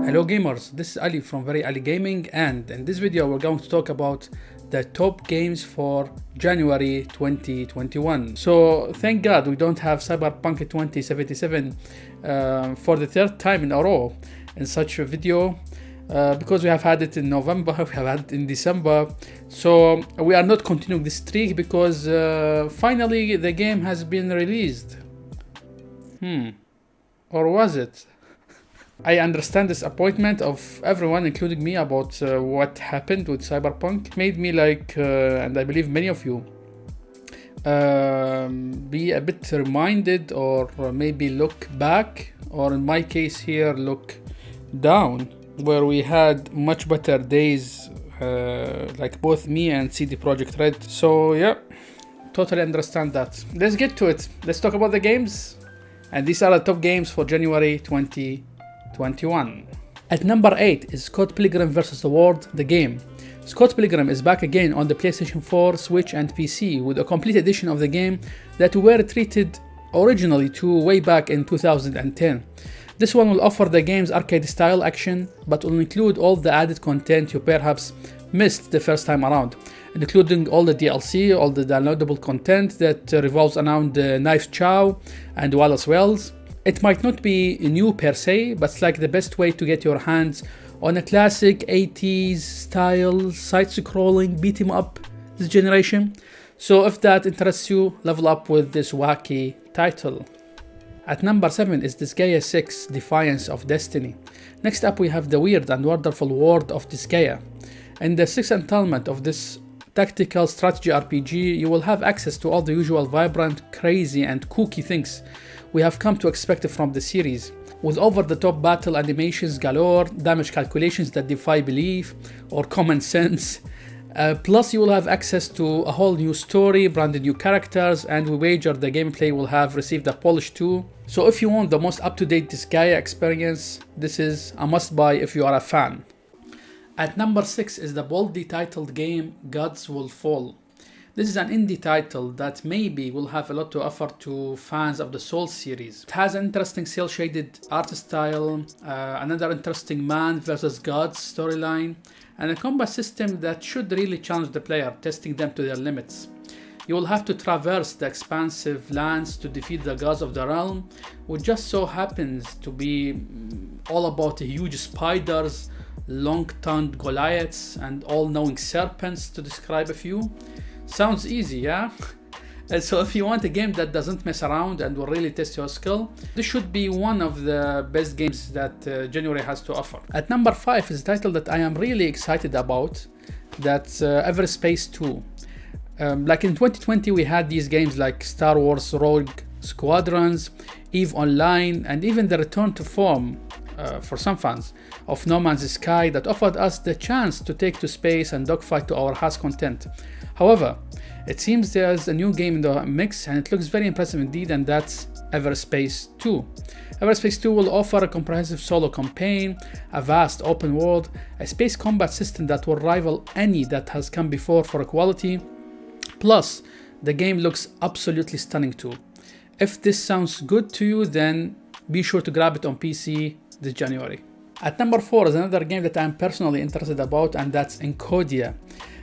Hello gamers, this is Ali from VeryAli Gaming, and in this video we're going to talk about the top games for January 2021. So thank God we don't have Cyberpunk 2077 for the third time in a row in such a video, because we have had it in November, we have had it in December, so we are not continuing this streak because finally the game has been released. Or was it? I understand disappointment of everyone, including me, about what happened with Cyberpunk. Made me and I believe many of you, be a bit reminded, or maybe look back, or in my case here, look down, where we had much better days, like both me and CD Projekt Red. So yeah, totally understand that. Let's get to it. Let's talk about the games. And these are the top games for January 2021. At number 8 is Scott Pilgrim vs. the World, the game. Scott Pilgrim is back again on the PlayStation 4, Switch and PC with a complete edition of the game that we were treated originally to way back in 2010. This one will offer the game's arcade-style action, but will include all the added content you perhaps missed the first time around, including all the DLC, all the downloadable content that revolves around Knife Chow and Wallace Wells. It might not be new per se, but it's like the best way to get your hands on a classic 80s style side-scrolling beat-em-up this generation. So if that interests you, level up with this wacky title. At number 7 is Disgaea 6 Defiance of Destiny. Next up we have the weird and wonderful world of Disgaea. In the 6th installment of this tactical strategy RPG, you will have access to all the usual vibrant, crazy and kooky things we have come to expect from the series, with over-the-top battle animations galore, damage calculations that defy belief or common sense. Plus you will have access to a whole new story, brand new characters, and we wager the gameplay will have received a polish too. So if you want the most up-to-date Disgaea experience, this is a must-buy if you are a fan. At number 6 is the boldly titled game Gods Will Fall. This is an indie title that maybe will have a lot to offer to fans of the Souls series. It has an interesting cel-shaded art style, another interesting man versus gods storyline, and a combat system that should really challenge the player, testing them to their limits. You will have to traverse the expansive lands to defeat the gods of the realm, which just so happens to be all about huge spiders, long-tongued Goliaths, and all-knowing serpents, to describe a few. Sounds easy, yeah? And so if you want a game that doesn't mess around and will really test your skill, this should be one of the best games that January has to offer. At number 5 is a title that I am really excited about. That's Everspace 2. Like in 2020 we had these games like Star Wars Rogue Squadrons, EVE Online, and even the return to form, for some fans, of No Man's Sky that offered us the chance to take to space and dogfight to our heart's content. However, it seems there's a new game in the mix and it looks very impressive indeed, and that's Everspace 2. Everspace 2 will offer a comprehensive solo campaign, a vast open world, a space combat system that will rival any that has come before for quality. Plus, the game looks absolutely stunning too. If this sounds good to you, then be sure to grab it on PC this January. At number 4 is another game that I'm personally interested about, and that's Encodia.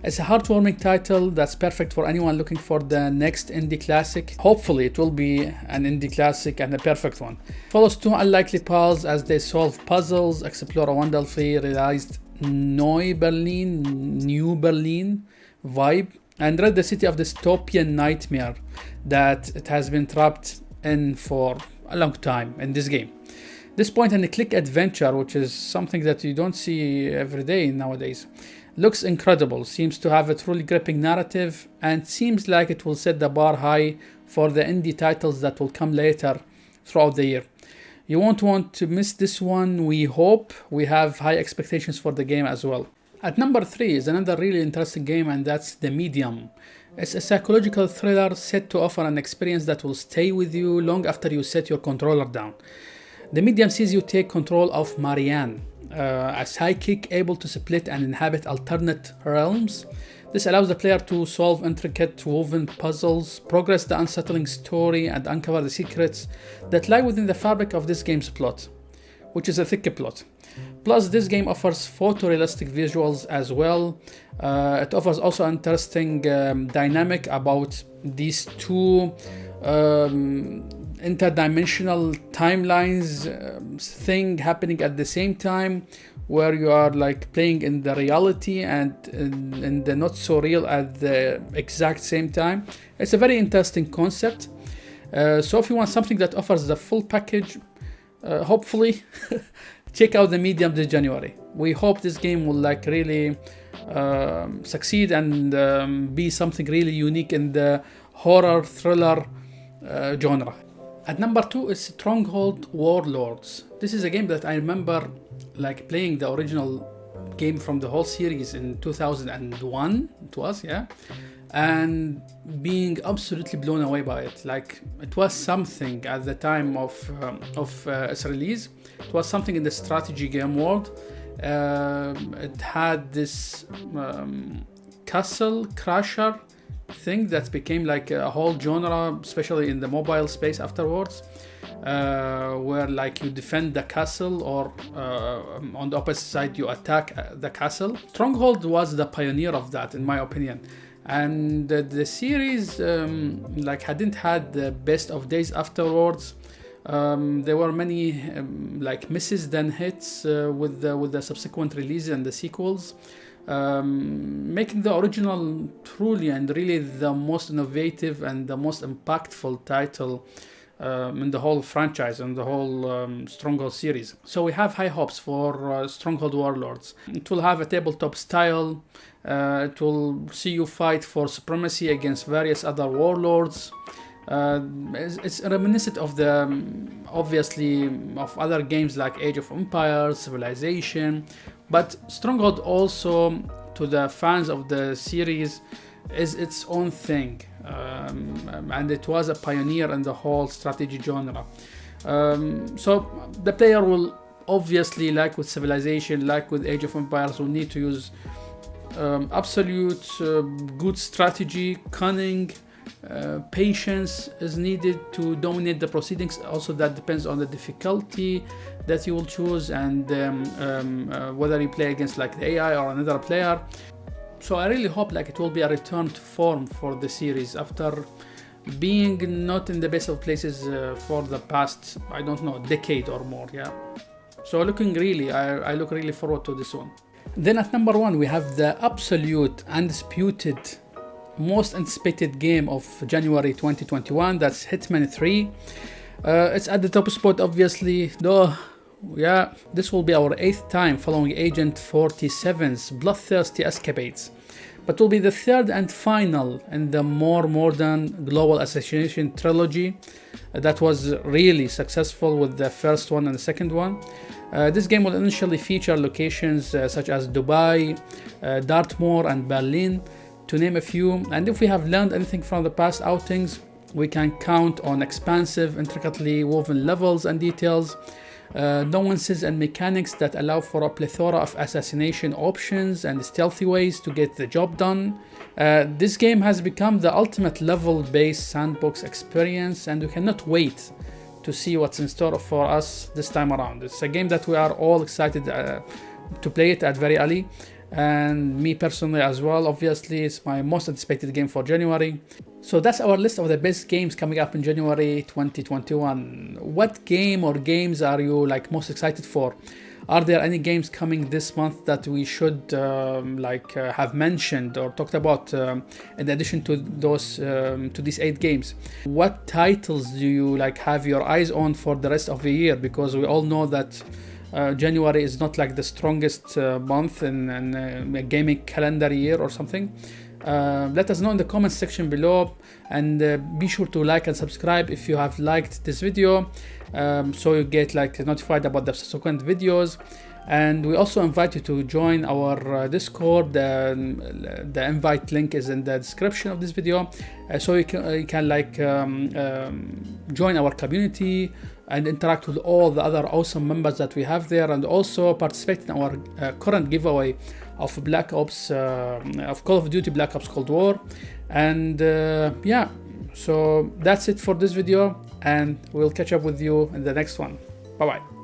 It's a heartwarming title that's perfect for anyone looking for the next indie classic. Hopefully it will be an indie classic and a perfect one. Follows two unlikely pals as they solve puzzles, explore a wonderfully realized New Berlin vibe, and rid the city of dystopian nightmare that it has been trapped in for a long time in this game. This point and click adventure, which is something that you don't see every day nowadays, looks incredible, seems to have a truly gripping narrative, and seems like it will set the bar high for the indie titles that will come later throughout the year. You won't want to miss this one. We hope. We have high expectations for the game as well. At number 3 is another really interesting game, and that's The Medium. It's a psychological thriller set to offer an experience that will stay with you long after you set your controller down. The Medium sees you take control of Marianne, a psychic able to split and inhabit alternate realms. This allows the player to solve intricate woven puzzles, progress the unsettling story, and uncover the secrets that lie within the fabric of this game's plot. which is a thick plot. Plus, this game offers photorealistic visuals as well. It offers also interesting dynamic about these two interdimensional timelines thing happening at the same time, where you are like playing in the reality and in the not so real at the exact same time. It's a very interesting concept. So if you want something that offers the full package, hopefully check out the Medium this January. We hope this game will like really succeed and be something really unique in the horror thriller genre. At number 2 is Stronghold Warlords. This is a game that I remember like playing the original game from the whole series in 2001, it was, yeah, and being absolutely blown away by it. Like, it was something at the time of its release. It was something in the strategy game world. It had this castle crasher thing that became like a whole genre, especially in the mobile space afterwards, where like you defend the castle, or on the opposite side you attack the castle. Stronghold was the pioneer of that, in my opinion, and the series like hadn't had the best of days afterwards. There were many like misses than hits with the subsequent releases and the sequels, making the original truly and really the most innovative and the most impactful title in the whole franchise and the whole Stronghold series. So we have high hopes for Stronghold Warlords. It will have a tabletop style. It will see you fight for supremacy against various other warlords. It's reminiscent of the obviously of other games like Age of Empires, Civilization, but Stronghold also, to the fans of the series, is its own thing, and it was a pioneer in the whole strategy genre. So the player will obviously, like with Civilization, like with Age of Empires, will need to use absolute good strategy, cunning, patience is needed to dominate the proceedings. Also, that depends on the difficulty that you will choose, and whether you play against like the AI or another player. So I really hope like it will be a return to form for the series after being not in the best of places for the past, I don't know, decade or more. Yeah, so looking really, I look really forward to this one. Then at number 1 we have the absolute undisputed most anticipated game of January 2021, that's Hitman 3. It's at the top spot, obviously, though. Yeah, this will be our 8th time following Agent 47's bloodthirsty escapades, but will be the 3rd and final in the more modern global assassination trilogy that was really successful with the first one and the second one. This game will initially feature locations such as Dubai, Dartmoor and Berlin, to name a few, and if we have learned anything from the past outings, we can count on expansive, intricately woven levels and details, nuances and mechanics that allow for a plethora of assassination options and stealthy ways to get the job done. This game has become the ultimate level-based sandbox experience, and we cannot wait to see what's in store for us this time around. It's a game that we are all excited to play it at VeryAli, and me personally as well. Obviously, it's my most anticipated game for January. So that's our list of the best games coming up in January 2021. What game or games are you like most excited for? Are there any games coming this month that we should have mentioned or talked about in addition to those to these 8 games? What titles do you like have your eyes on for the rest of the year? Because we all know that January is not like the strongest month in a gaming calendar year or something. Let us know in the comments section below, and be sure to like and subscribe if you have liked this video, so you get like notified about the subsequent videos. And we also invite you to join our Discord. The invite link is in the description of this video, so you can like join our community and interact with all the other awesome members that we have there, and also participate in our current giveaway of Black Ops, of Call of Duty Black Ops Cold War. And yeah, so that's it for this video, and we'll catch up with you in the next one. Bye bye.